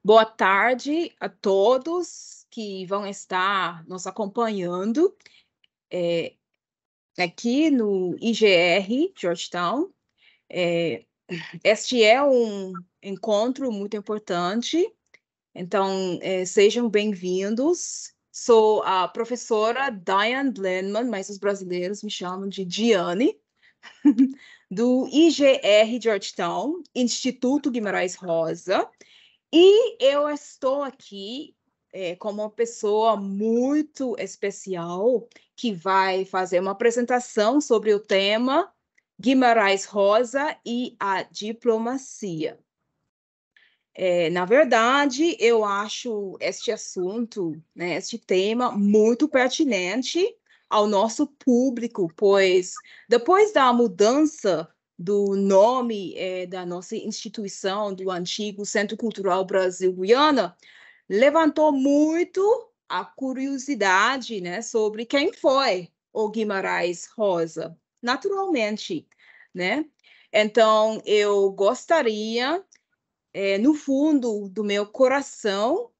Boa tarde a todos que vão estar nos acompanhando aqui no IGR Georgetown. Este é um encontro muito importante, então sejam bem-vindos. Sou a professora Diane Blenman, mas os brasileiros me chamam de Diane, do IGR Georgetown, Instituto Guimarães Rosa. E eu estou aqui como uma pessoa muito especial que vai fazer uma apresentação sobre o tema Guimarães Rosa e a diplomacia. Na verdade, eu acho este assunto, né, este tema, muito pertinente ao nosso público, pois depois da mudança do nome da nossa instituição, do antigo Centro Cultural Brasil-Guiana, levantou muito a curiosidade, né, sobre quem foi o Guimarães Rosa, naturalmente, né? Então, eu gostaria no fundo do meu coração,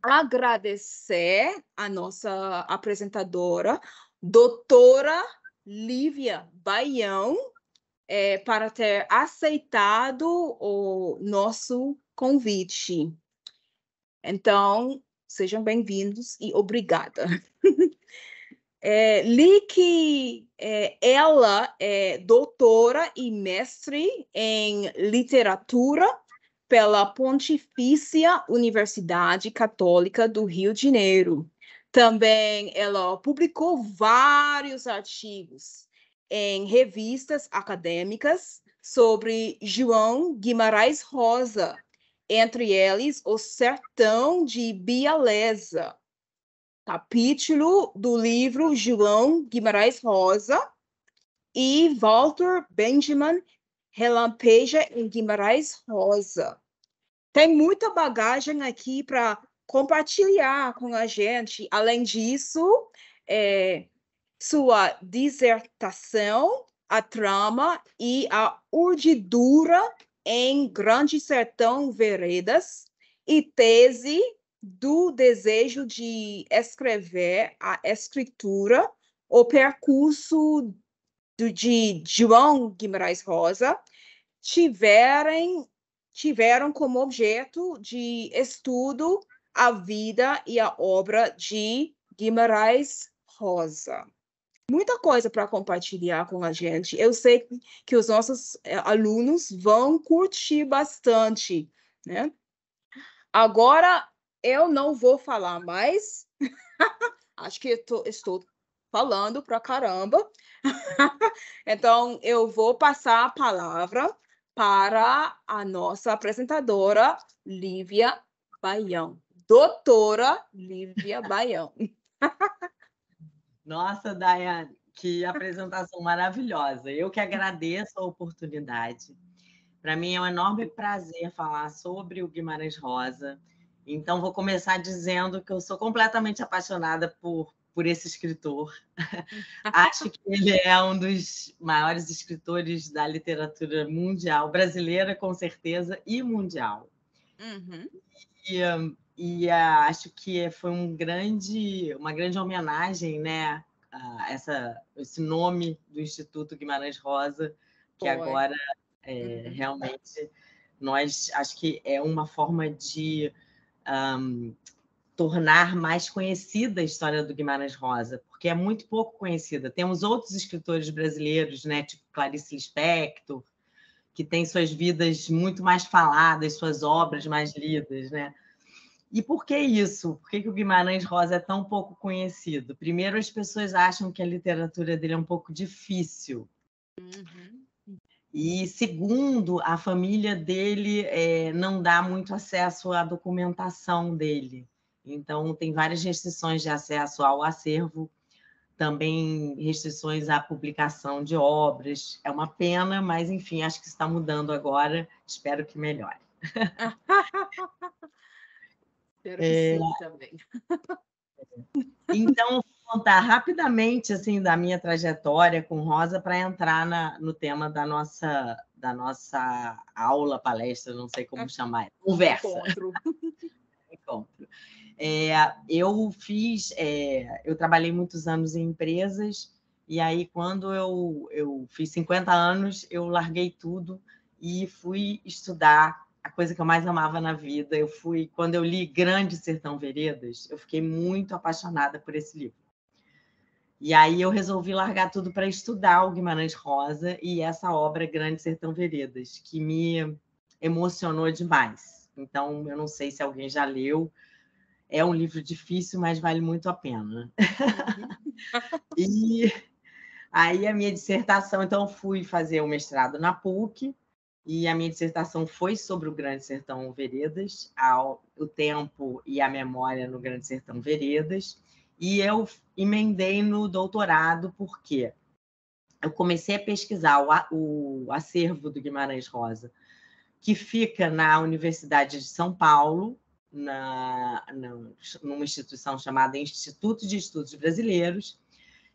agradecer a nossa apresentadora, doutora Lívia Baião, para ter aceitado o nosso convite. Então, sejam bem-vindos e obrigada. Li que ela é doutora e mestre em literatura pela Pontifícia Universidade Católica do Rio de Janeiro. Também ela publicou vários artigos em revistas acadêmicas sobre João Guimarães Rosa, entre eles O Sertão de Bialeza, capítulo do livro João Guimarães Rosa, e Walter Benjamin Relampeja em Guimarães Rosa. Tem muita bagagem aqui para compartilhar com a gente. Além disso, sua dissertação, a trama e a urdidura em Grande Sertão Veredas e tese do desejo de escrever a escritura, o percurso de João Guimarães Rosa, tiveram como objeto de estudo a vida e a obra de Guimarães Rosa. Muita coisa para compartilhar com a gente. Eu sei que os nossos alunos vão curtir bastante, né? Agora, eu não vou falar mais. Acho que estou falando para caramba. Então, eu vou passar a palavra para a nossa apresentadora, Lívia Baião. Doutora Lívia Baião. Nossa, Daiane, que apresentação maravilhosa. Eu que agradeço a oportunidade. Para mim é um enorme prazer falar sobre o Guimarães Rosa. Então, vou começar dizendo que eu sou completamente apaixonada por esse escritor. Acho que ele é um dos maiores escritores da literatura mundial, brasileira, com certeza, e mundial. Uhum. E acho que foi uma grande homenagem, né, a esse nome do Instituto Guimarães Rosa, que agora realmente acho que é uma forma de tornar mais conhecida a história do Guimarães Rosa, porque é muito pouco conhecida. Temos outros escritores brasileiros, né, tipo Clarice Lispector, que têm suas vidas muito mais faladas, suas obras mais lidas, né? E por que isso? Por que o Guimarães Rosa é tão pouco conhecido? Primeiro, as pessoas acham que a literatura dele é um pouco difícil. Uhum. E, segundo, a família dele não dá muito acesso à documentação dele. Então, tem várias restrições de acesso ao acervo, também restrições à publicação de obras. É uma pena, mas, enfim, acho que está mudando agora. Espero que melhore. Espero que sim, também. Então, vou contar rapidamente assim, da minha trajetória com Rosa para entrar no tema da da nossa aula, palestra, não sei como chamar, conversa. Encontro. Eu trabalhei muitos anos em empresas, e aí, quando eu fiz 50 anos, eu larguei tudo e fui estudar a coisa que eu mais amava na vida. Quando eu li Grande Sertão Veredas, eu fiquei muito apaixonada por esse livro. E aí eu resolvi largar tudo para estudar o Guimarães Rosa e essa obra Grande Sertão Veredas, que me emocionou demais. Então, eu não sei se alguém já leu. É um livro difícil, mas vale muito a pena. E aí a minha dissertação, então, eu fui fazer o mestrado na PUC, e a minha dissertação foi sobre o Grande Sertão Veredas, o tempo e a memória no Grande Sertão Veredas, e eu emendei no doutorado porque eu comecei a pesquisar o acervo do Guimarães Rosa, que fica na Universidade de São Paulo, numa instituição chamada Instituto de Estudos Brasileiros,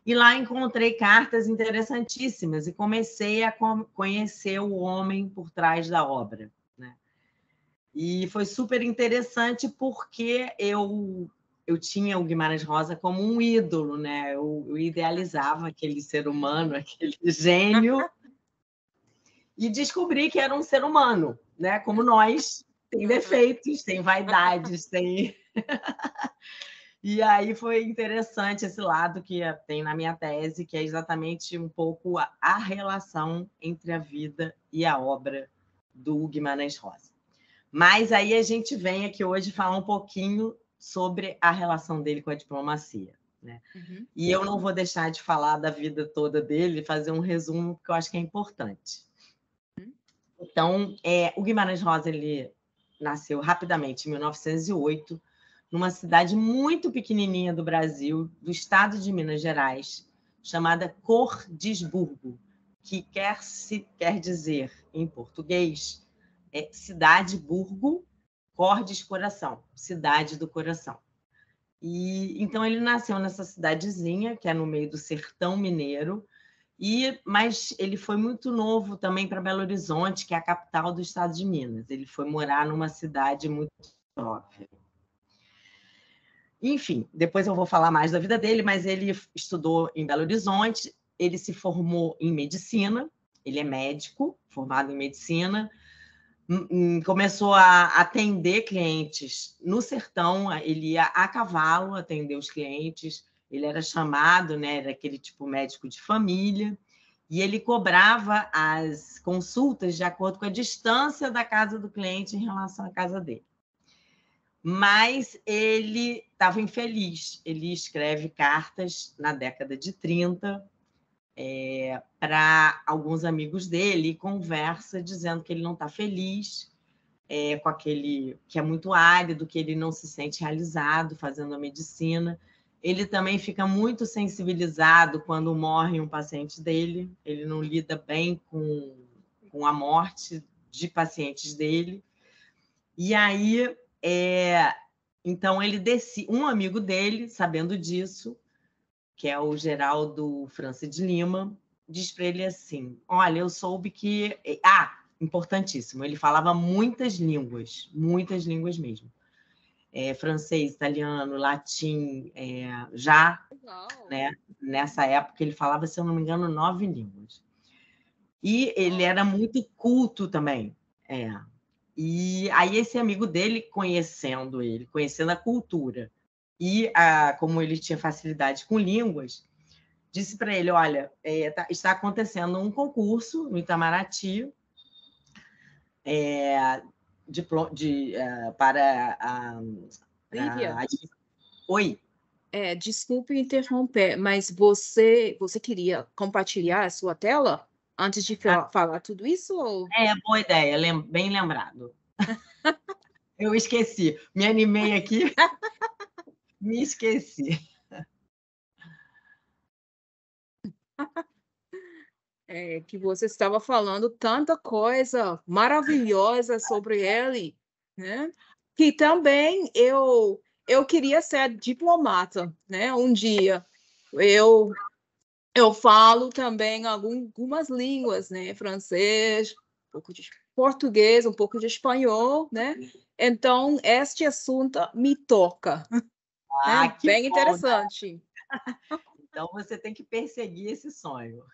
e lá encontrei cartas interessantíssimas e comecei a conhecer o homem por trás da obra, né? E foi super interessante porque eu tinha o Guimarães Rosa como um ídolo, né? Eu idealizava aquele ser humano, aquele gênio, e descobri que era um ser humano, né? Como nós, tem defeitos, tem vaidades, tem... E aí foi interessante esse lado que tem na minha tese, que é exatamente um pouco a relação entre a vida e a obra do Guimarães Rosa. Mas aí a gente vem aqui hoje falar um pouquinho sobre a relação dele com a diplomacia, né? E eu não vou deixar de falar da vida toda dele, fazer um resumo, porque eu acho que é importante. Então, o Guimarães Rosa ele nasceu rapidamente em 1908, numa cidade muito pequenininha do Brasil, do estado de Minas Gerais, chamada Cordisburgo, que quer dizer, em português, cidade-burgo, Cordes, coração, cidade do coração. E então ele nasceu nessa cidadezinha, que é no meio do sertão mineiro, mas ele foi muito novo também para Belo Horizonte, que é a capital do estado de Minas. Ele foi morar numa cidade muito óbvia. Enfim, depois eu vou falar mais da vida dele, mas ele estudou em Belo Horizonte, ele se formou em medicina, ele é médico, formado em medicina, começou a atender clientes no sertão, ele ia a cavalo atender os clientes, ele era chamado, né, era aquele tipo médico de família, e ele cobrava as consultas de acordo com a distância da casa do cliente em relação à casa dele. Mas ele estava infeliz. Ele escreve cartas na década de 30 para alguns amigos dele e conversa dizendo que ele não está feliz com aquele que é muito árido, que ele não se sente realizado fazendo a medicina. Ele também fica muito sensibilizado quando morre um paciente dele. Ele não lida bem com a morte de pacientes dele. E aí... Então, um amigo dele, sabendo disso, que é o Geraldo França de Lima, diz para ele assim: olha, eu soube que... importantíssimo, ele falava muitas línguas mesmo. Francês, italiano, latim, né? Nessa época ele falava, se eu não me engano, 9 línguas. E ele era muito culto também, E aí esse amigo dele, conhecendo a cultura e como ele tinha facilidade com línguas, disse para ele: olha, está acontecendo um concurso no Itamaraty para... Lívia, Oi? Desculpe interromper, mas você queria compartilhar a sua tela antes de falar tudo isso? Ou... boa ideia, bem lembrado. Eu esqueci, me animei aqui, me esqueci. Que você estava falando tanta coisa maravilhosa sobre ele, né? Que também eu queria ser diplomata, né? Um dia eu falo também algumas línguas, né? Francês, pouco de português, um pouco de espanhol, né? Então, este assunto me toca, né? Que Bem bom, interessante. né? Então, você tem que perseguir esse sonho.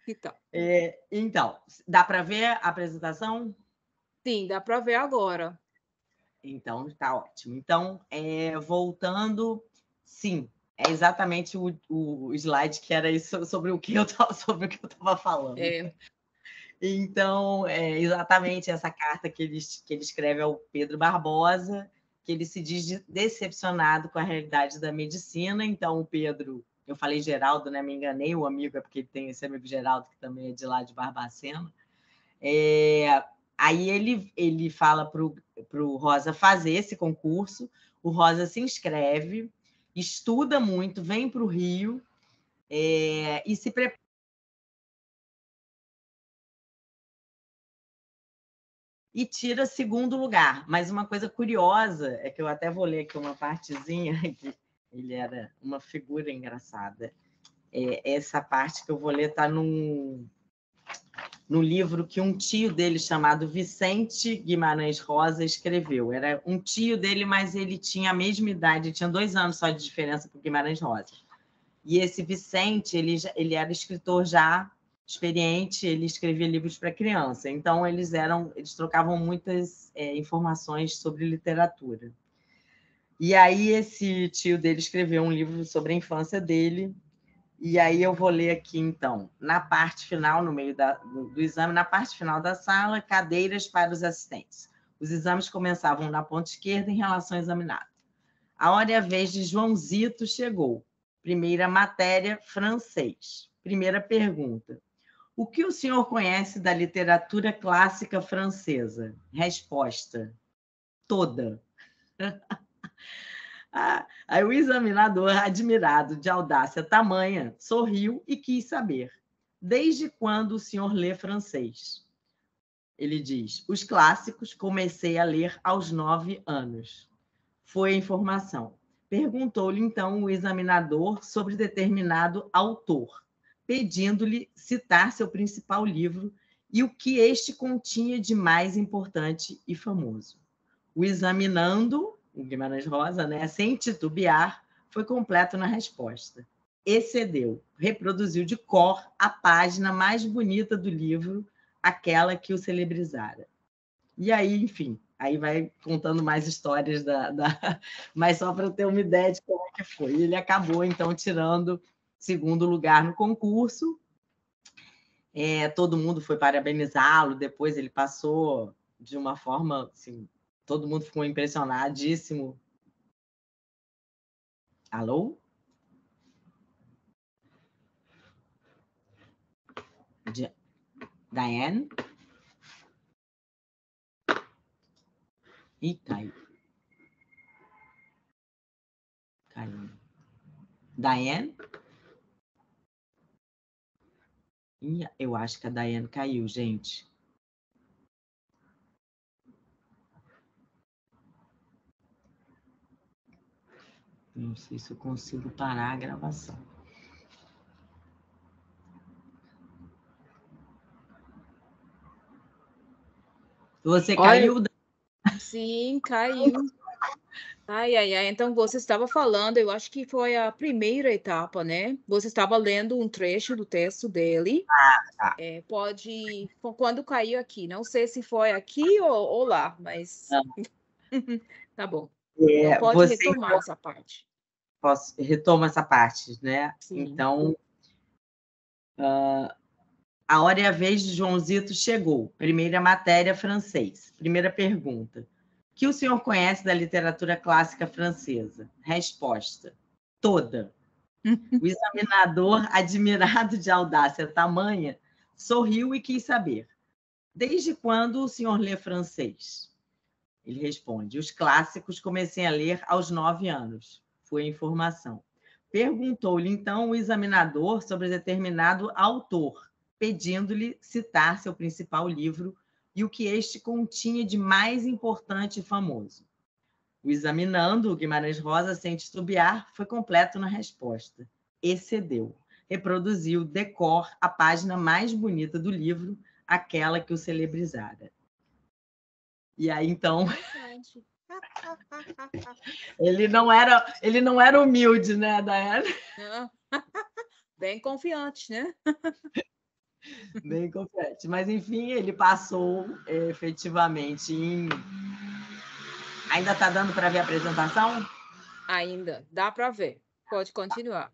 Então. Então, dá para ver a apresentação? Sim, dá para ver agora. Então, está ótimo. Então, voltando, sim, é exatamente o slide que era isso, sobre o que eu estava falando. Então, é exatamente essa carta que ele escreve ao Pedro Barbosa, que ele se diz decepcionado com a realidade da medicina. Então, o Pedro, eu falei Geraldo, né? Me enganei, o amigo é porque ele tem esse amigo Geraldo, que também é de lá de Barbacena. Aí ele fala para o Rosa fazer esse concurso, o Rosa se inscreve, estuda muito, vem para o Rio e se prepara. E tira segundo lugar. Mas uma coisa curiosa é que eu até vou ler aqui uma partezinha, que ele era uma figura engraçada. Essa parte que eu vou ler está no livro que um tio dele, chamado Vicente Guimarães Rosa, escreveu. Era um tio dele, mas ele tinha a mesma idade, tinha 2 anos só de diferença para o Guimarães Rosa. E esse Vicente, ele era escritor já experiente, ele escrevia livros para criança. Então, eles trocavam muitas informações sobre literatura. E aí, esse tio dele escreveu um livro sobre a infância dele. E aí eu vou ler aqui, então, na parte final, no meio do exame, na parte final da sala, cadeiras para os assistentes. Os exames começavam na ponta esquerda em relação ao examinado. A hora e a vez de Joãozito chegou. Primeira matéria, francês. Primeira pergunta. O que o senhor conhece da literatura clássica francesa? Resposta. Toda. Aí o examinador, admirado de audácia tamanha, sorriu e quis saber. Desde quando o senhor lê francês? Ele diz, os clássicos comecei a ler aos 9 anos. Foi a informação. Perguntou-lhe, então, o examinador sobre determinado autor, pedindo-lhe citar seu principal livro e o que este continha de mais importante e famoso. O examinando, o Guimarães Rosa, né, sem titubear, foi completo na resposta. Excedeu, reproduziu de cor a página mais bonita do livro, aquela que o celebrizara. E aí, enfim, aí vai contando mais histórias mas só para eu ter uma ideia de como é que foi. Ele acabou, então, tirando segundo lugar no concurso. Todo mundo foi parabenizá-lo, depois ele passou de uma forma, assim, todo mundo ficou impressionadíssimo. Alô? Diane? Ih, caiu. Caiu. Diane? Eu acho que a Diane caiu, gente. Não sei se eu consigo parar a gravação. Você caiu? Sim, caiu. Ai. Então, você estava falando, eu acho que foi a primeira etapa, né? Você estava lendo um trecho do texto dele. Tá. Quando caiu aqui, não sei se foi aqui ou lá, mas tá bom. Então, pode retomar essa parte. Retomo essa parte, né? Sim. Então, a hora e a vez de Joãozito chegou. Primeira matéria, francês. Primeira pergunta. O que o senhor conhece da literatura clássica francesa? Resposta. Toda. O examinador, admirado de audácia tamanha, sorriu e quis saber. Desde quando o senhor lê francês? Ele responde. Os clássicos comecei a ler aos 9 anos. Foi a informação. Perguntou-lhe, então, o examinador sobre determinado autor, pedindo-lhe citar seu principal livro e o que este continha de mais importante e famoso. O examinando, o Guimarães Rosa, sem titubear, foi completo na resposta. Excedeu. reproduziu de cor a página mais bonita do livro, aquela que o celebrizara. E aí, então, ele não era humilde, né, Daiane? Bem confiante, né? Bem confiante. Mas, enfim, ele passou efetivamente em... Ainda está dando para ver a apresentação? Ainda, dá para ver. Pode continuar.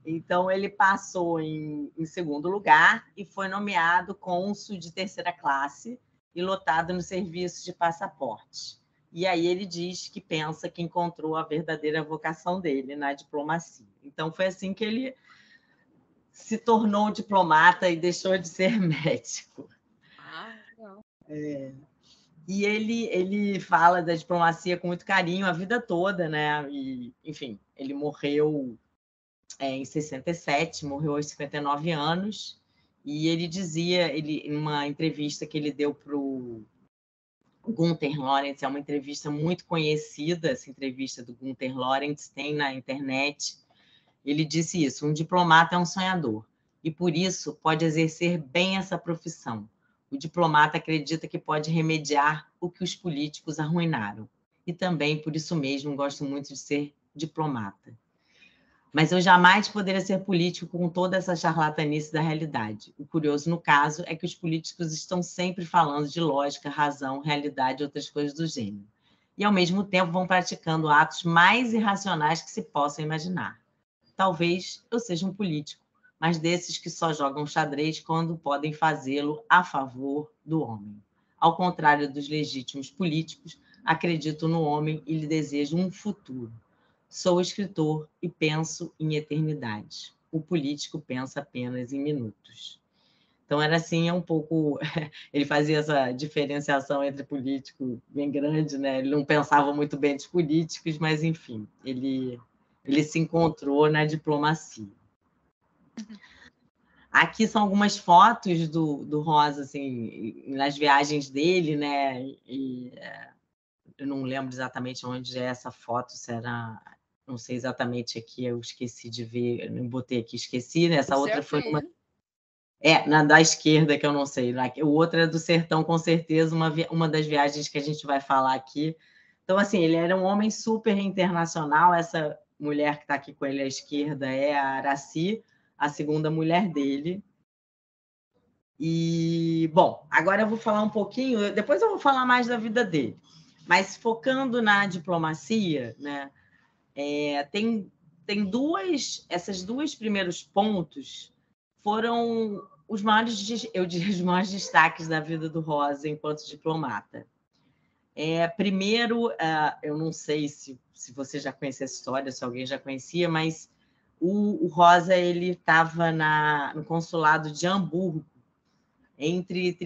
Então, ele passou em segundo lugar e foi nomeado cônsul de terceira classe e lotado no serviço de passaporte. E aí ele diz que pensa que encontrou a verdadeira vocação dele na diplomacia. Então, foi assim que ele se tornou diplomata e deixou de ser médico. Legal. E ele fala da diplomacia com muito carinho a vida toda, né? E, enfim, ele morreu em 67, morreu aos 59 anos, e ele dizia, em uma entrevista que ele deu para o Gunther Lorenz, é uma entrevista muito conhecida, essa entrevista do Gunther Lorenz, tem na internet, ele disse isso: um diplomata é um sonhador, e por isso pode exercer bem essa profissão. O diplomata acredita que pode remediar o que os políticos arruinaram. E também, por isso mesmo, gosto muito de ser diplomata. Mas eu jamais poderia ser político com toda essa charlatanice da realidade. O curioso, no caso, é que os políticos estão sempre falando de lógica, razão, realidade e outras coisas do gênero. E, ao mesmo tempo, vão praticando atos mais irracionais que se possam imaginar. Talvez eu seja um político, mas desses que só jogam xadrez quando podem fazê-lo a favor do homem. Ao contrário dos legítimos políticos, acredito no homem e lhe desejo um futuro. Sou escritor e penso em eternidade. O político pensa apenas em minutos. Então, era assim, um pouco... Ele fazia essa diferenciação entre político bem grande, né? Ele não pensava muito bem dos políticos, mas, enfim, ele se encontrou na diplomacia. Aqui são algumas fotos do Rosa, assim, nas viagens dele, né? E eu não lembro exatamente onde é essa foto, se era... Não sei exatamente aqui, eu esqueci de ver, eu não botei aqui, esqueci, né? Essa outra foi numa... na da esquerda, que eu não sei. O outro é do sertão, com certeza, uma das viagens que a gente vai falar aqui. Então, assim, ele era um homem super internacional. Essa mulher que está aqui com ele à esquerda é a Aracy, a segunda mulher dele. E, bom, agora eu vou falar um pouquinho, depois eu vou falar mais da vida dele. Mas focando na diplomacia, né? Tem esses dois primeiros pontos foram os maiores, eu diria, os maiores destaques da vida do Rosa enquanto diplomata. Primeiro, eu não sei se você já conhecia essa história, se alguém já conhecia, mas o Rosa ele estava no consulado de Hamburgo entre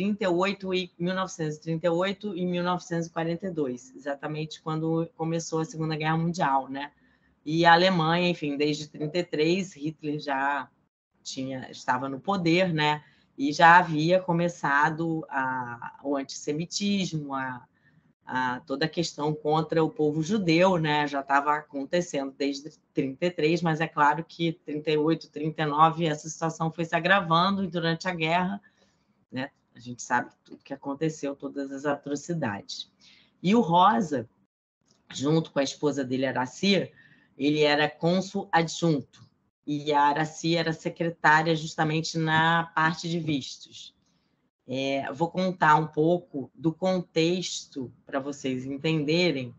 1938 e 1942, exatamente quando começou a Segunda Guerra Mundial, né? E a Alemanha, enfim, desde 1933, Hitler já estava no poder, né? E já havia começado o antissemitismo, toda a questão contra o povo judeu, né? Já estava acontecendo desde 1933, mas é claro que 1938, 1939, essa situação foi se agravando, e durante a guerra, né? A gente sabe tudo que aconteceu, todas as atrocidades. E o Rosa, junto com a esposa dele, Aracy, ele era cônsul adjunto, e a Aracy era secretária justamente na parte de vistos. Vou contar um pouco do contexto para vocês entenderem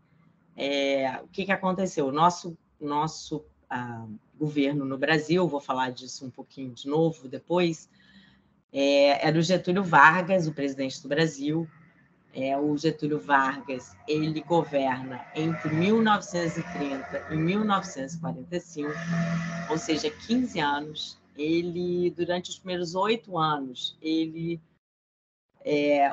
o que aconteceu. O nosso governo no Brasil, vou falar disso um pouquinho de novo depois, era o Getúlio Vargas, o presidente do Brasil. O Getúlio Vargas, ele governa entre 1930 e 1945, ou seja, 15 anos. Durante os primeiros 8 anos,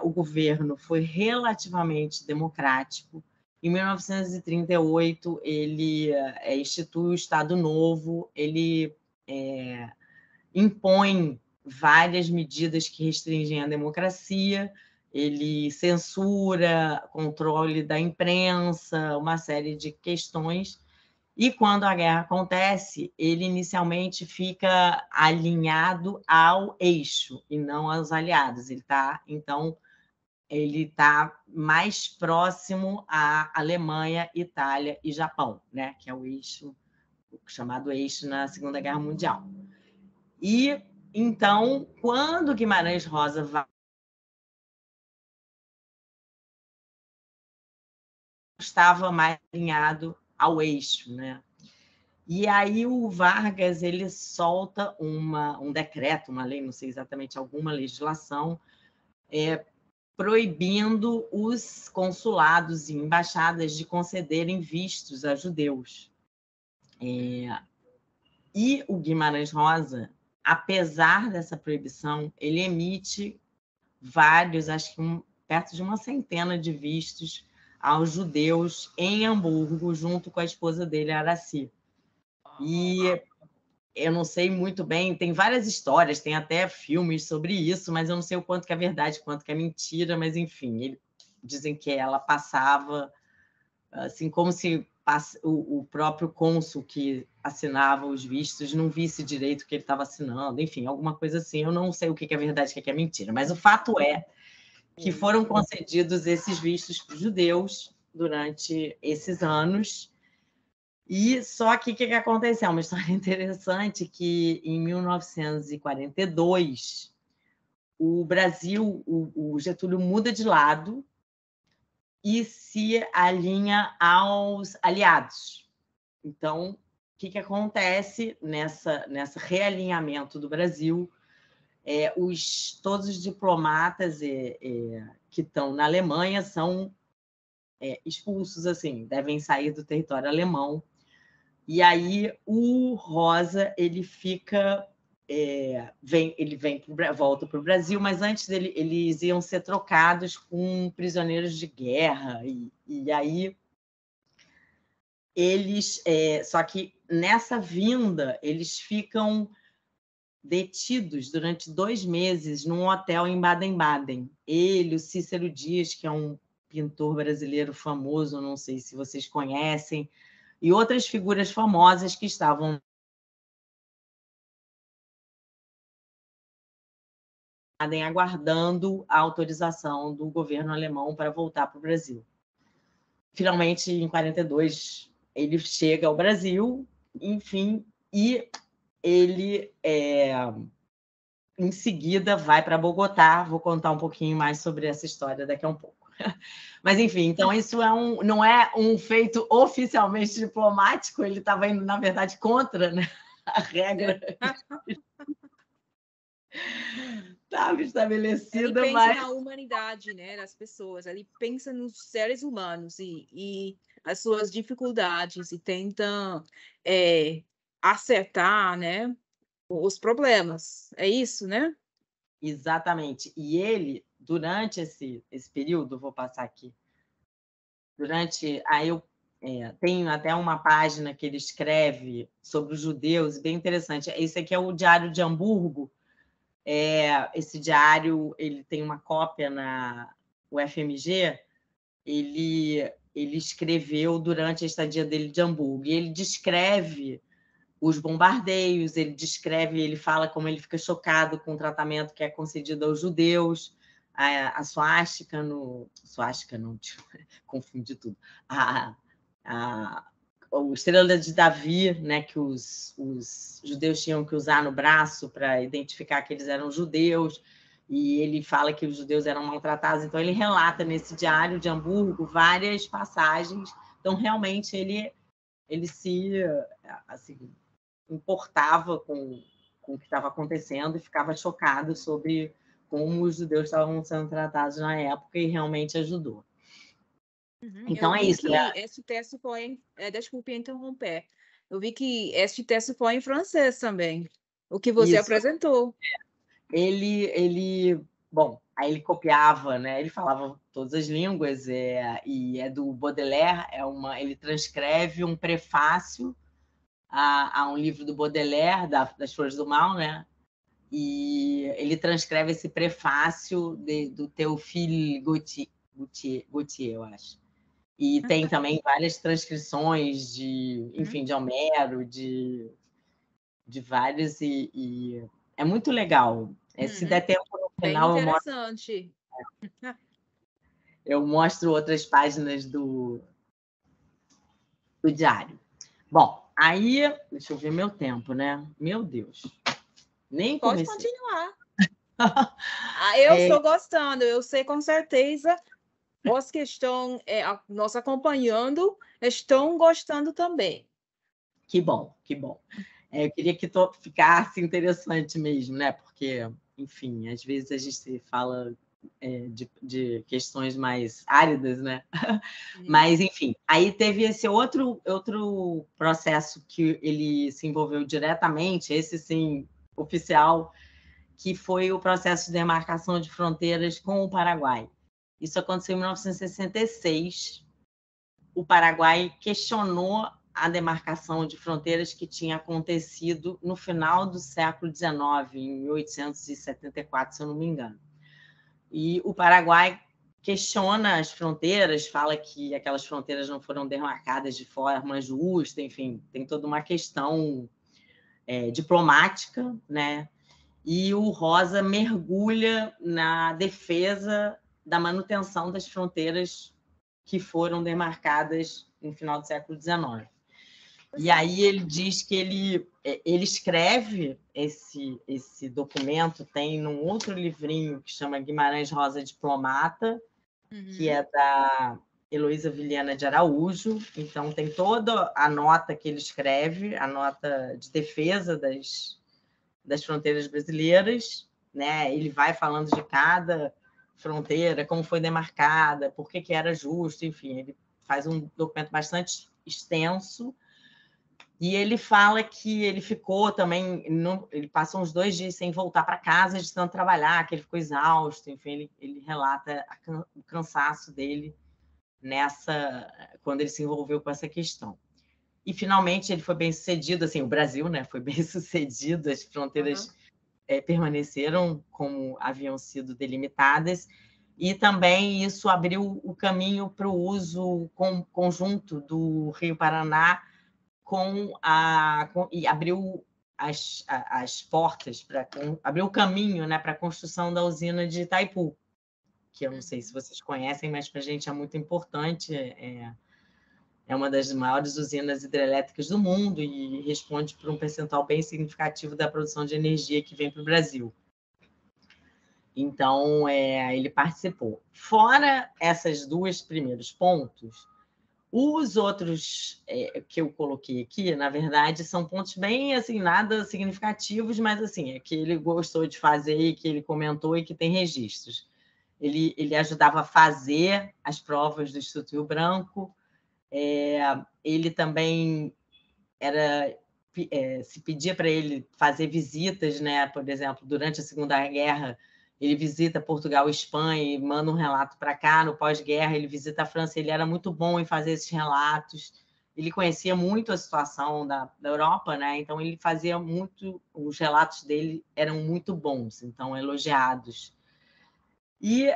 o governo foi relativamente democrático. Em 1938, ele institui o Estado Novo, ele impõe várias medidas que restringem a democracia, ele censura, controle da imprensa, uma série de questões. E quando a guerra acontece, ele inicialmente fica alinhado ao eixo e não aos aliados. Ele está mais próximo à Alemanha, Itália e Japão, né? Que é o eixo, o chamado eixo na Segunda Guerra Mundial. E então, quando Guimarães Rosa vai, estava mais alinhado ao eixo, né? E aí o Vargas ele solta um decreto, uma lei, não sei exatamente, alguma legislação, proibindo os consulados e embaixadas de concederem vistos a judeus. E o Guimarães Rosa, apesar dessa proibição, ele emite vários, acho que perto de uma centena de vistos aos judeus em Hamburgo, junto com a esposa dele, Araci. E eu não sei muito bem, tem várias histórias, tem até filmes sobre isso, mas eu não sei o quanto que é verdade, quanto que é mentira, mas enfim, dizem que ela passava, assim, como se o próprio cônsul que assinava os vistos não visse direito o que ele estava assinando, enfim, alguma coisa assim. Eu não sei o que é verdade e o que é mentira, mas o fato é que foram concedidos esses vistos para os judeus durante esses anos. E só que o que aconteceu? Uma história interessante que em 1942 o Brasil, o Getúlio muda de lado e se alinha aos aliados. Então, o que acontece nessa realinhamento do Brasil? Todos os diplomatas que estão na Alemanha são expulsos, assim, devem sair do território alemão. E aí o Rosa ele volta para o Brasil, mas antes dele eles iam ser trocados com prisioneiros de guerra e aí eles só que nessa vinda eles ficam detidos durante 2 meses num hotel em Baden-Baden. Ele, o Cícero Dias, que é um pintor brasileiro famoso, não sei se vocês conhecem, e outras figuras famosas que estavam aguardando a autorização do governo alemão para voltar para o Brasil. Finalmente, em 42, ele chega ao Brasil, enfim, e ele, em seguida, vai para Bogotá. Vou contar um pouquinho mais sobre essa história daqui a um pouco. Mas, enfim, então isso não é um feito oficialmente diplomático, ele estava indo, na verdade, contra, né, a regra estava estabelecida. Ele pensa na humanidade, né, das pessoas, ele pensa nos seres humanos e as suas dificuldades e tenta acertar, né, os problemas. É isso, né? Exatamente. E ele, durante esse período, vou passar aqui, aí eu tenho até uma página que ele escreve sobre os judeus, bem interessante. Esse aqui é o Diário de Hamburgo. Esse diário ele tem uma cópia na UFMG. Ele escreveu durante a estadia dele de Hamburgo. E ele descreve os bombardeios, ele fala como ele fica chocado com o tratamento que é concedido aos judeus, a suástica não, confundi tudo, a estrela de Davi, né, que os judeus tinham que usar no braço para identificar que eles eram judeus, e ele fala que os judeus eram maltratados. Então ele relata nesse diário de Hamburgo várias passagens. Então realmente ele se assim, importava com o que estava acontecendo e ficava chocado sobre como os judeus estavam sendo tratados na época, e realmente ajudou. Então é isso. Esse texto foi desculpe interromper. Eu vi que este texto foi em francês também, o que você apresentou. Bom, aí ele copiava, né? Ele falava todas as línguas, e é do Baudelaire, ele transcreve um prefácio a um livro do Baudelaire, das Flores do Mal, né? E ele transcreve esse prefácio do Théophile Gautier, eu acho. E tem também várias transcrições de, enfim, de Homero, de vários, e é muito legal. Se der tempo no Bem final, interessante. eu mostro outras páginas do diário. Bom, aí, deixa eu ver meu tempo, né? Meu Deus, nem Pode comecei. continuar. Eu estou gostando, eu sei com certeza. Os que estão nos acompanhando estão gostando também. Que bom, que bom. Eu queria que ficasse interessante mesmo, né? Porque, enfim, às vezes a gente fala de questões mais áridas, né? Mas, enfim, aí teve esse outro processo que ele se envolveu diretamente, esse sim, oficial, que foi o processo de demarcação de fronteiras com o Paraguai. Isso aconteceu em 1966. O Paraguai questionou a demarcação de fronteiras que tinha acontecido no final do século XIX, em 1874, se eu não me engano. E o Paraguai questiona as fronteiras, fala que aquelas fronteiras não foram demarcadas de forma justa, enfim, tem toda uma questão diplomática, né? E o Rosa mergulha na defesa da manutenção das fronteiras que foram demarcadas no final do século XIX. E aí ele diz que ele escreve esse documento, tem num outro livrinho que chama Guimarães Rosa Diplomata, que é da Heloísa Vilhena de Araújo. Então, tem toda a nota que ele escreve, a nota de defesa das fronteiras brasileiras, né? Ele vai falando de cada fronteira, como foi demarcada, por que era justo, enfim, ele faz um documento bastante extenso. E ele fala que ele ficou também, ele passou uns 2 dias sem voltar para casa de tanto trabalhar, que ele ficou exausto, enfim, ele relata o cansaço dele quando ele se envolveu com essa questão. E finalmente ele foi bem sucedido, assim, o Brasil, né, foi bem sucedido, as fronteiras permaneceram como haviam sido delimitadas, e também isso abriu o caminho para o uso conjunto do Rio Paraná e abriu as portas, abriu o caminho, né, para a construção da usina de Itaipu, que eu não sei se vocês conhecem, mas para a gente é muito importante, é uma das maiores usinas hidrelétricas do mundo e responde por um percentual bem significativo da produção de energia que vem para o Brasil. Então, ele participou. Fora esses 2 primeiros pontos, os outros que eu coloquei aqui, na verdade, são pontos bem, assim, nada significativos, mas, assim, que ele gostou de fazer e que ele comentou e que tem registros. Ele ajudava a fazer as provas do Instituto Rio Branco, ele também se pedia para ele fazer visitas, né? Por exemplo, durante a Segunda Guerra, ele visita Portugal e Espanha e manda um relato para cá. No pós-guerra, ele visita a França. Ele era muito bom em fazer esses relatos. Ele conhecia muito a situação da Europa, né? Então ele fazia muito. Os relatos dele eram muito bons, então elogiados. E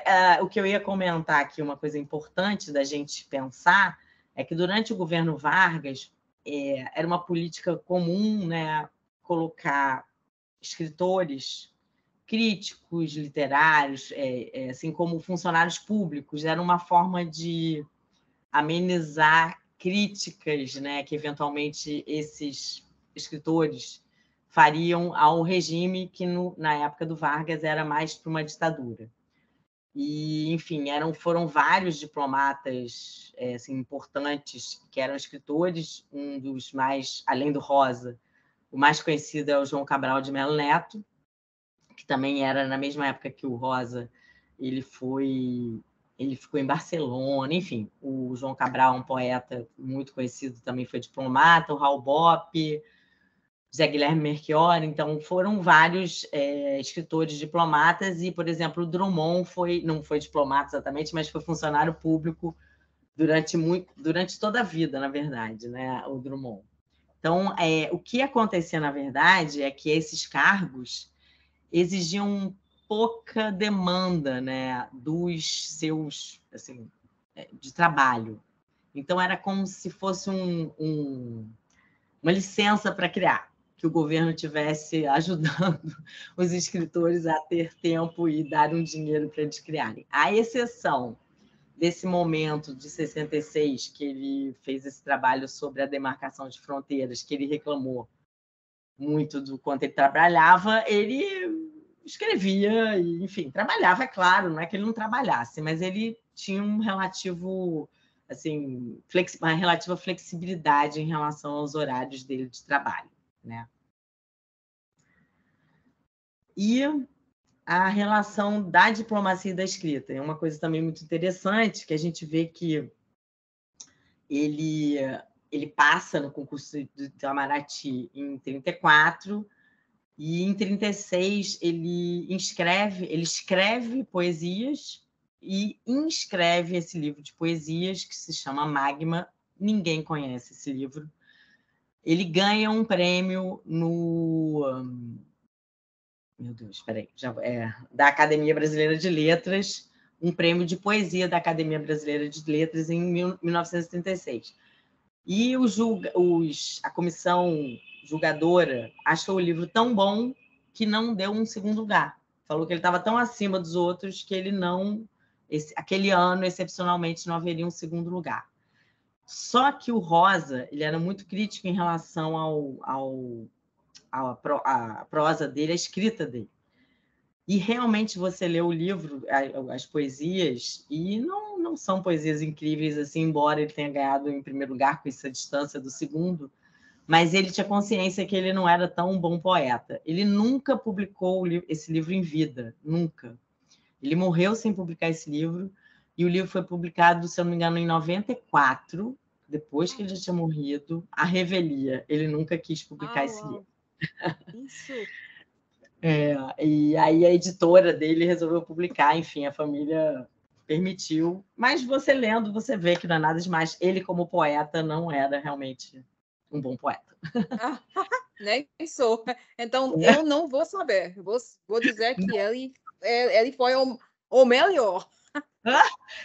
o que eu ia comentar aqui, uma coisa importante da gente pensar, é que durante o governo Vargas era uma política comum, né, colocar escritores, críticos literários, assim como funcionários públicos, era uma forma de amenizar críticas, né, que eventualmente esses escritores fariam ao regime que na época do Vargas era mais para uma ditadura. E, enfim, foram vários diplomatas assim, importantes que eram escritores. Um dos mais, além do Rosa, o mais conhecido é o João Cabral de Melo Neto, que também era na mesma época que o Rosa. Ele ficou em Barcelona, enfim. O João Cabral, um poeta muito conhecido, também foi diplomata. O Raul Bopp, José Guilherme Melchior. Então, foram vários escritores diplomatas e, por exemplo, o Drummond não foi diplomata exatamente, mas foi funcionário público durante toda a vida, na verdade, né, o Drummond. Então, o que acontecia, na verdade, é que esses cargos exigiam pouca demanda, né, dos seus, assim, de trabalho. Então, era como se fosse uma licença para criar, que o governo tivesse ajudando os escritores a ter tempo e dar um dinheiro para eles criarem. A exceção desse momento de 66, que ele fez esse trabalho sobre a demarcação de fronteiras, que ele reclamou muito do quanto ele trabalhava, ele escrevia, e, enfim, trabalhava, é claro, não é que ele não trabalhasse, mas ele tinha um relativo, assim, uma relativa flexibilidade em relação aos horários dele de trabalho, né? E a relação da diplomacia e da escrita é uma coisa também muito interessante, que a gente vê que ele passa no concurso do Itamaraty em 34, e em 36 ele escreve poesias e inscreve esse livro de poesias, que se chama Magma. Ninguém conhece esse livro. Ele ganha um prêmio meu Deus, espera aí, da Academia Brasileira de Letras, um prêmio de poesia da Academia Brasileira de Letras em 1936. E a comissão julgadora achou o livro tão bom que não deu um segundo lugar. Falou que ele estava tão acima dos outros que ele não... aquele ano, excepcionalmente, não haveria um segundo lugar. Só que o Rosa, ele era muito crítico em relação à prosa dele, à escrita dele. E realmente você lê o livro, as poesias, e não são poesias incríveis, assim, embora ele tenha ganhado em primeiro lugar com essa distância do segundo, mas ele tinha consciência que ele não era tão bom poeta. Ele nunca publicou esse livro em vida, nunca. Ele morreu sem publicar esse livro, e o livro foi publicado, se eu não me engano, em 94, depois que ele já tinha morrido, A Revelia. Ele nunca quis publicar esse livro. Isso. E aí a editora dele resolveu publicar, enfim, a família permitiu. Mas você lendo, você vê que não é nada demais. Ele, como poeta, não era realmente um bom poeta. Nem sou. Então, eu não vou saber. Vou dizer que ele foi o melhor.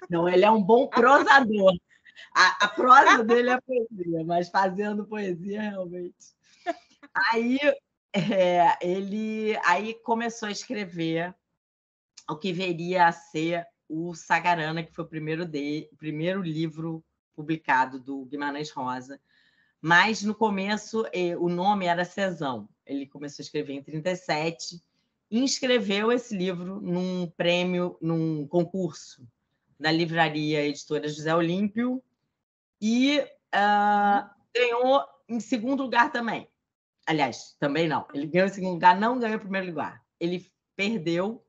Não, ele é um bom prosador. A prosa dele é poesia, mas fazendo poesia, realmente. Aí ele começou a escrever o que viria a ser o Sagarana, que foi o primeiro livro publicado do Guimarães Rosa. Mas, no começo, o nome era Sezão. Ele começou a escrever em 37 e inscreveu esse livro num prêmio, num concurso da livraria editora José Olímpio, e ganhou em segundo lugar também. Aliás, também não. Ele ganhou em segundo lugar, não ganhou em primeiro lugar. Ele perdeu,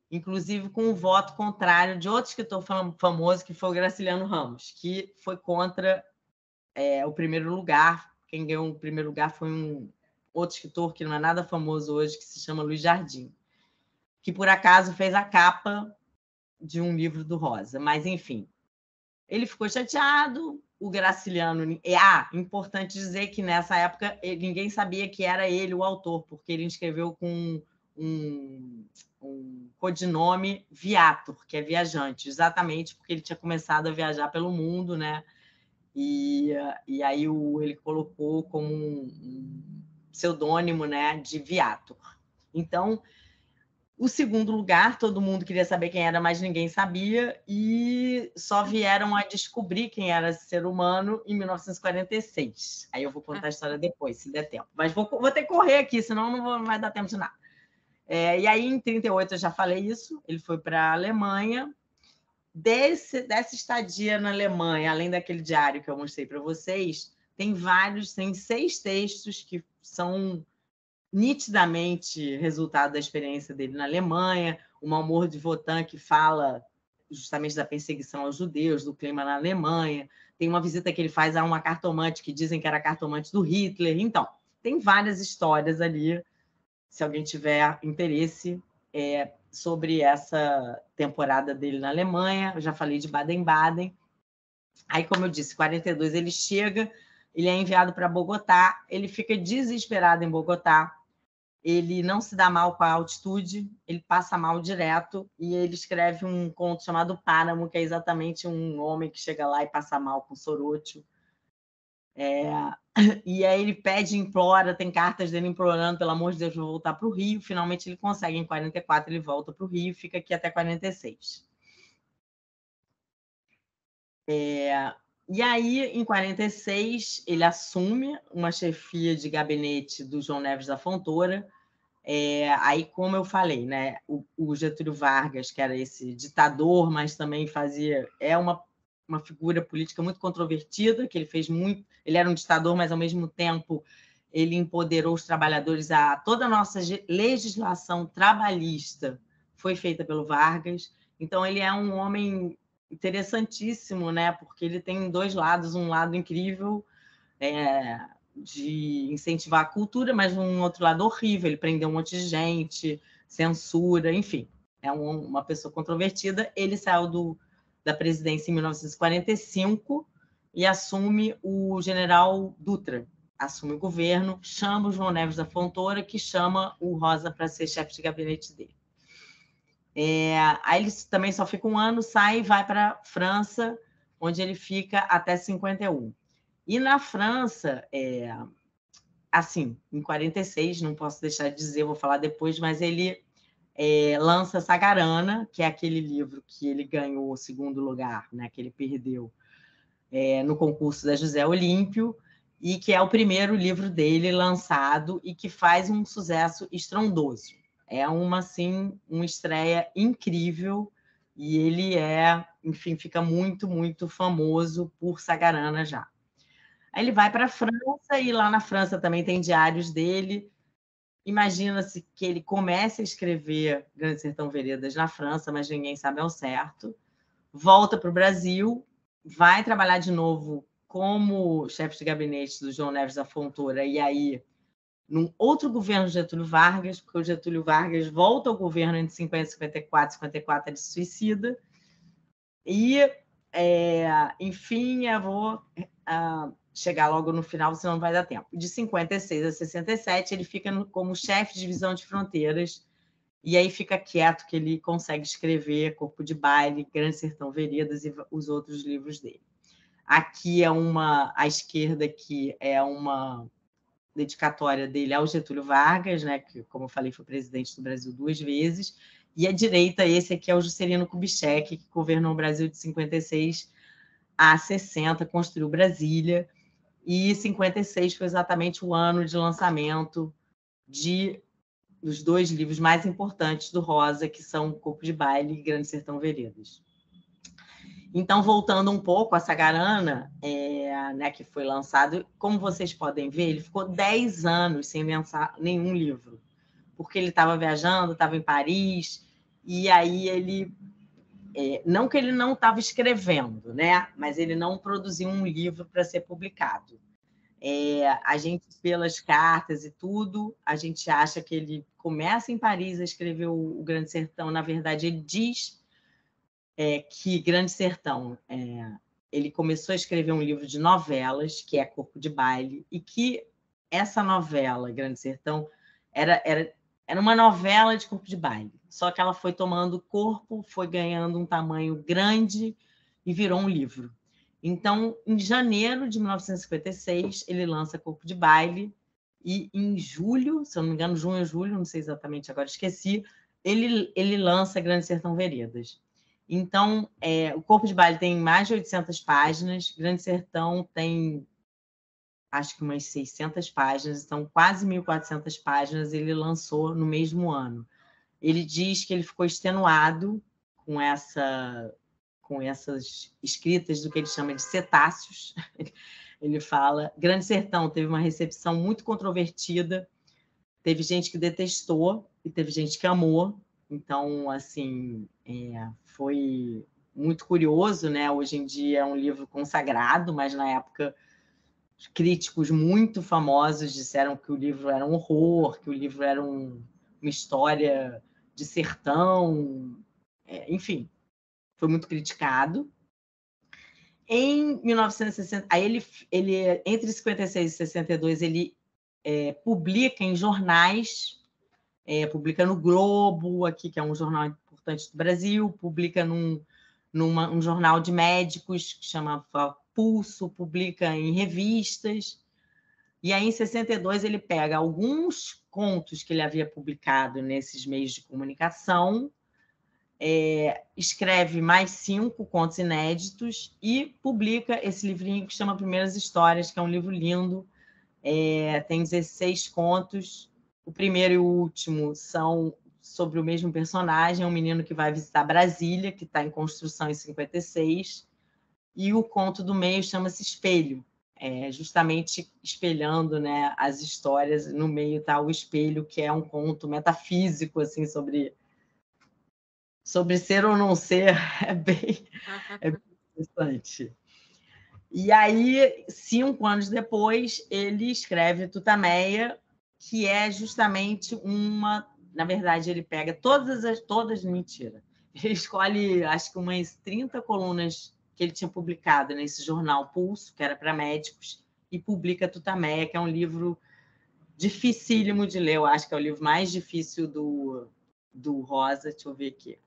inclusive com um voto contrário de outro escritor famoso, que foi o Graciliano Ramos, que foi contra o primeiro lugar. Quem ganhou o primeiro lugar foi um outro escritor que não é nada famoso hoje, que se chama Luiz Jardim, que por acaso fez a capa de um livro do Rosa. Mas, enfim, ele ficou chateado. O Graciliano... importante dizer que nessa época ninguém sabia que era ele o autor, porque ele escreveu com um codinome Viator, que é viajante, exatamente porque ele tinha começado a viajar pelo mundo, né? E aí ele colocou como um pseudônimo, né, de Viator. Então, o segundo lugar, todo mundo queria saber quem era, mas ninguém sabia, e só vieram a descobrir quem era esse ser humano em 1946. Aí eu vou contar a história depois, se der tempo. Mas vou ter que correr aqui, senão não vai dar tempo de nada. E aí, em 38, eu já falei isso, ele foi para a Alemanha. Dessa estadia na Alemanha, além daquele diário que eu mostrei para vocês, tem 6 textos que são nitidamente resultado da experiência dele na Alemanha, o Malmor de Wotan, que fala justamente da perseguição aos judeus, do clima na Alemanha. Tem uma visita que ele faz a uma cartomante, que dizem que era cartomante do Hitler. Então, tem várias histórias ali, se alguém tiver interesse, sobre essa temporada dele na Alemanha. Eu já falei de Baden-Baden. Aí, como eu disse, em 42 ele chega, ele é enviado para Bogotá, ele fica desesperado em Bogotá, ele não se dá mal com a altitude, ele passa mal direto, e ele escreve um conto chamado Páramo, que é exatamente um homem que chega lá e passa mal com sorocho. E aí ele pede, implora, tem cartas dele implorando, pelo amor de Deus, vou voltar para o Rio. Finalmente ele consegue, em 44 ele volta para o Rio, fica aqui até 46. E aí, em 46, ele assume uma chefia de gabinete do João Neves da Fontoura. Aí, como eu falei, né, o Getúlio Vargas, que era esse ditador, mas também fazia... uma figura política muito controvertida, que ele fez muito... Ele era um ditador, mas, ao mesmo tempo, ele empoderou os trabalhadores. Toda a nossa legislação trabalhista foi feita pelo Vargas. Então, ele é um homem interessantíssimo, né? Porque ele tem dois lados, um lado incrível de incentivar a cultura, mas um outro lado horrível, ele prendeu um monte de gente, censura, enfim, é uma pessoa controvertida. Ele saiu da presidência em 1945 e assume o general Dutra, assume o governo, chama o João Neves da Fontoura, que chama o Rosa para ser chefe de gabinete dele. Aí ele também só fica um ano, sai e vai para a França, onde ele fica até 51. E na França, assim, em 46, não posso deixar de dizer, vou falar depois, mas ele lança Sagarana, que é aquele livro que ele ganhou o segundo lugar, né, que ele perdeu no concurso da José Olímpio, e que é o primeiro livro dele lançado e que faz um sucesso estrondoso. É uma estreia incrível, e ele enfim, fica muito, muito famoso por Sagarana já. Aí ele vai para a França, e lá na França também tem diários dele. Imagina-se que ele comece a escrever Grande Sertão Veredas na França, mas ninguém sabe ao certo. Volta para o Brasil, vai trabalhar de novo como chefe de gabinete do João Neves da Fontoura, e aí num outro governo de Getúlio Vargas, porque o Getúlio Vargas volta ao governo entre 50 e 54, 54 ele se suicida. E, enfim, eu vou chegar logo no final, senão não vai dar tempo. De 56 a 67, ele fica como chefe de divisão de fronteiras, e aí fica quieto, que ele consegue escrever Corpo de Baile, Grande Sertão Veredas e os outros livros dele. Aqui à esquerda aqui é uma dedicatória dele ao Getúlio Vargas, né, que, como eu falei, foi presidente do Brasil 2 vezes, e à direita, esse aqui é o Juscelino Kubitschek, que governou o Brasil de 56 a 60, construiu Brasília, e 56 foi exatamente o ano de lançamento dos dois livros mais importantes do Rosa, que são Corpo de Baile e Grande Sertão Veredas. Então, voltando um pouco a Sagarana, né, que foi lançado, como vocês podem ver, ele ficou 10 anos sem lançar nenhum livro, porque ele estava viajando, estava em Paris, e aí ele... não que ele não estava escrevendo, né, mas ele não produziu um livro para ser publicado. A gente, pelas cartas e tudo, a gente acha que ele começa em Paris a escrever o Grande Sertão. Na verdade, ele diz que Grande Sertão, ele começou a escrever um livro de novelas, que é Corpo de Baile, e que essa novela, Grande Sertão, era uma novela de Corpo de Baile, só que ela foi tomando corpo, foi ganhando um tamanho grande e virou um livro. Então, em janeiro de 1956, ele lança Corpo de Baile, e em julho, se eu não me engano, junho ou julho, não sei exatamente agora, esqueci, ele lança Grande Sertão Veredas. Então, o Corpo de Baile tem mais de 800 páginas, Grande Sertão tem, acho que umas 600 páginas, então quase 1.400 páginas ele lançou no mesmo ano. Ele diz que ele ficou extenuado com essas escritas do que ele chama de cetáceos. Ele fala, Grande Sertão teve uma recepção muito controvertida, teve gente que detestou e teve gente que amou. Então, assim, foi muito curioso, né? Hoje em dia é um livro consagrado, mas na época críticos muito famosos disseram que o livro era um horror, que o livro era uma história de sertão, enfim, foi muito criticado. Em 1960, aí ele entre 56 e 62, ele publica em jornais publica no Globo, aqui, que é um jornal importante do Brasil, publica num jornal de médicos que chama Pulso, publica em revistas. E aí, em 62, ele pega alguns contos que ele havia publicado nesses meios de comunicação, escreve mais 5 contos inéditos e publica esse livrinho que chama Primeiras Histórias, que é um livro lindo. Tem 16 contos. O primeiro e o último são sobre o mesmo personagem, um menino que vai visitar Brasília, que está em construção em 56, e o conto do meio chama-se Espelho, justamente espelhando, né, as histórias. No meio está o Espelho, que é um conto metafísico assim, sobre ser ou não ser. É bem interessante. E aí, 5 anos depois, ele escreve Tutameia, que é justamente uma... Na verdade, ele pega todas, mentira. Ele escolhe, acho que umas 30 colunas que ele tinha publicado nesse jornal Pulso, que era para médicos, e publica Tutameia, que é um livro dificílimo de ler. Eu acho que é o livro mais difícil do Rosa. Deixa eu ver aqui.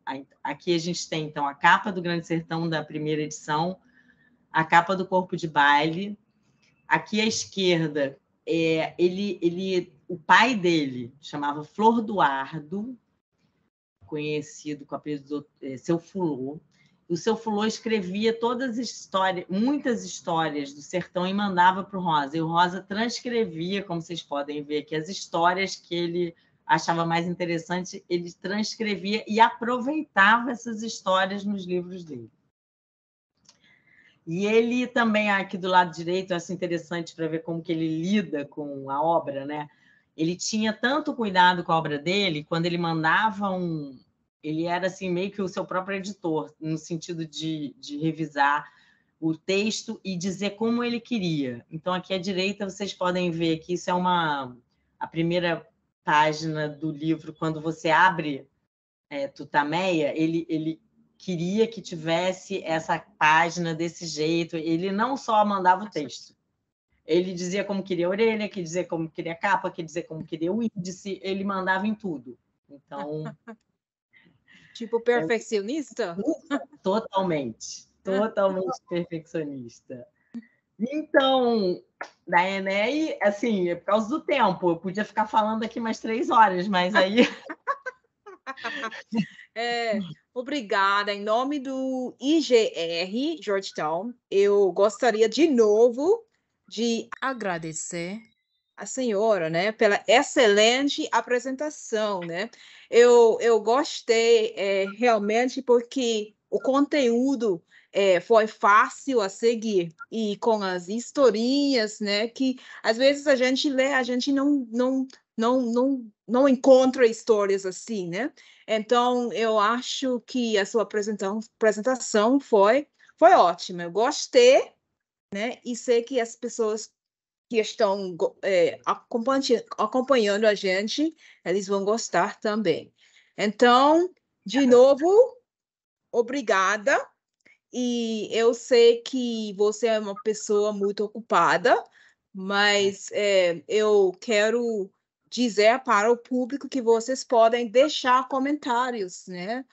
Aqui a gente tem, então, a capa do Grande Sertão da primeira edição, a capa do Corpo de Baile. Aqui à esquerda, o pai dele chamava Flor Duardo, conhecido com o apelido Seu Fulô. O Seu Fulô escrevia todas as histórias, muitas histórias do sertão, e mandava para o Rosa. E o Rosa transcrevia, como vocês podem ver aqui, as histórias que ele achava mais interessante, ele transcrevia e aproveitava essas histórias nos livros dele. E ele também, aqui do lado direito, eu acho interessante para ver como que ele lida com a obra, né? Ele tinha tanto cuidado com a obra dele, quando ele mandava ele era assim, meio que o seu próprio editor, no sentido de revisar o texto e dizer como ele queria. Então, aqui à direita, vocês podem ver que isso é a primeira página do livro. Quando você abre Tutameia, ele queria que tivesse essa página desse jeito. Ele não só mandava o texto, ele dizia como queria a orelha, que dizia como queria a capa, que dizia como queria o índice, ele mandava em tudo. Então, tipo perfeccionista? Totalmente perfeccionista. Então, Daiane, assim, é por causa do tempo, eu podia ficar falando aqui mais 3 horas, mas aí... Obrigada. Em nome do IGR Georgetown, eu gostaria de novo de agradecer a senhora, né, pela excelente apresentação, né? Eu gostei realmente porque o conteúdo foi fácil a seguir, e com as historinhas, né, que às vezes a gente lê, a gente não encontra histórias assim, né? Então, eu acho que a sua apresentação foi ótima. Eu gostei, né? E sei que as pessoas que estão acompanhando a gente, eles vão gostar também. Então, de novo, obrigada. E eu sei que você é uma pessoa muito ocupada, mas eu quero dizer para o público que vocês podem deixar comentários, né?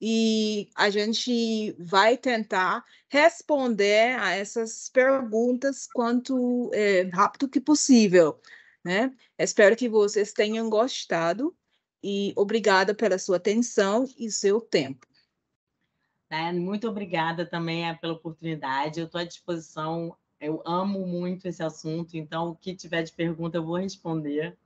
E a gente vai tentar responder a essas perguntas quanto rápido que possível, né? Espero que vocês tenham gostado e obrigada pela sua atenção e seu tempo. Muito obrigada também pela oportunidade. Eu estou à disposição. Eu amo muito esse assunto, então o que tiver de pergunta eu vou responder.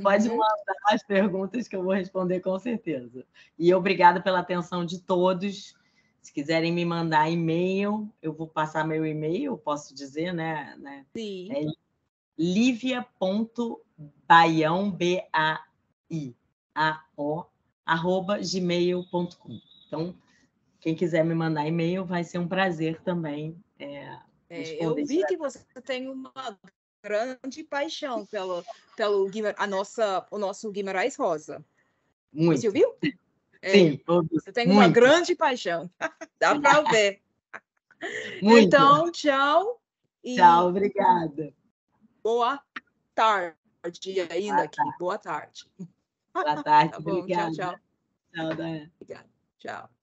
Pode mandar as perguntas que eu vou responder com certeza. E obrigada pela atenção de todos. Se quiserem me mandar e-mail, eu vou passar meu e-mail, posso dizer, né? Sim. É livia.baião, BAIAO, @gmail.com. Então, quem quiser me mandar e-mail, vai ser um prazer também responder. Eu vi que você tem uma grande paixão pelo o nosso Guimarães Rosa. Muito. Você ouviu? Sim, você tem uma grande paixão. Dá para ver. Muito. Então, tchau. Tchau, obrigada. Boa tarde ainda aqui. Boa tarde. Boa tarde, Tá bom, tchau, obrigada. tchau. Tchau, Daiane. Obrigada. Tchau.